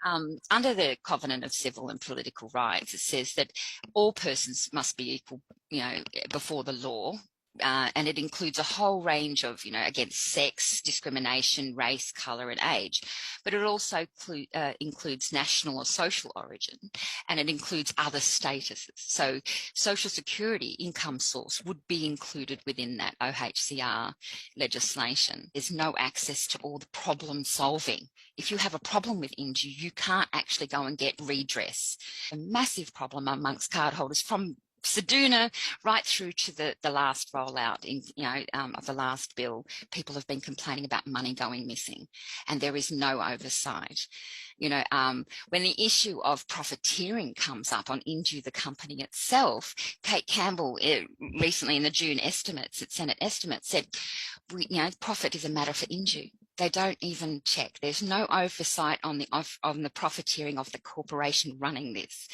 Under the Covenant of Civil and Political Rights, it says that all persons must be equal, before the law. And it includes a whole range of, against sex, discrimination, race, colour and age. But it also includes national or social origin, and it includes other statuses. So social security income source would be included within that OHCR legislation. There's no access to all the problem solving. If you have a problem with Inju, you can't actually go and get redress. A massive problem amongst cardholders from Seduna right through to the last rollout of the last bill. People have been complaining about money going missing, and there is no oversight. When the issue of profiteering comes up on Inju, the company itself, Kate Campbell recently in the June estimates, Senate estimates, said, profit is a matter for Inju. They don't even check. There's no oversight on the profiteering of the corporation running this.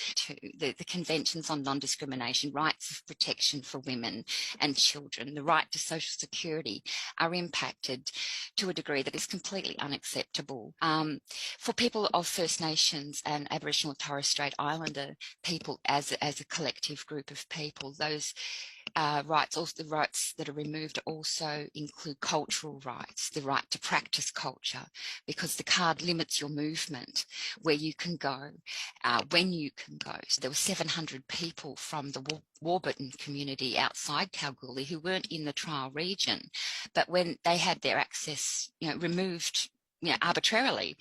The conventions on non-discrimination, rights of protection for women and children, the right to social security are impacted to a degree that is completely unacceptable. For people of First Nations and Aboriginal and Torres Strait Islander people as a collective group of people, those rights, also the rights that are removed also include cultural rights, the right to practice culture, because the card limits your movement, where you can go, when you can go. So there were 700 people from the Warburton community outside Kalgoorlie who weren't in the trial region, but when they had their access, removed arbitrarily,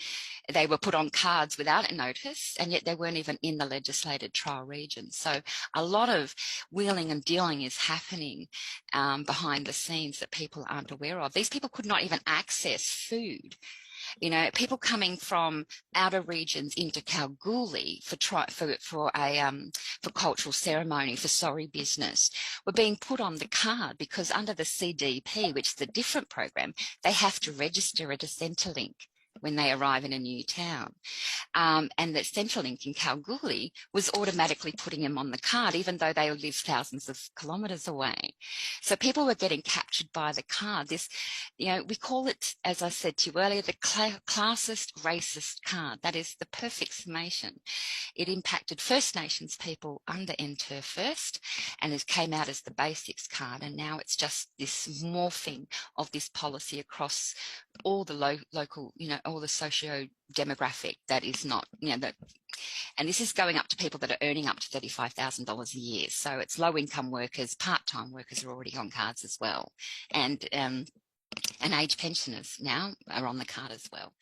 they were put on cards without a notice, and yet they weren't even in the legislated trial region. So a lot of wheeling and dealing is happening behind the scenes that people aren't aware of. These people could not even access food. People coming from outer regions into Kalgoorlie for cultural ceremony, for sorry business, were being put on the card because under the CDP, which is a different program, they have to register at a Centrelink when they arrive in a new town. And that Centrelink in Kalgoorlie was automatically putting them on the card, even though they live thousands of kilometres away. So people were getting captured by the card. This, we call it, as I said to you earlier, the classist, racist card. That is the perfect summation. It impacted First Nations people under NTER first, and it came out as the basics card. And now it's just this morphing of this policy across all the local, all the socio-demographic that is not, and this is going up to people that are earning up to $35,000 a year. So it's low-income workers, part-time workers are already on cards as well. And age pensioners now are on the card as well.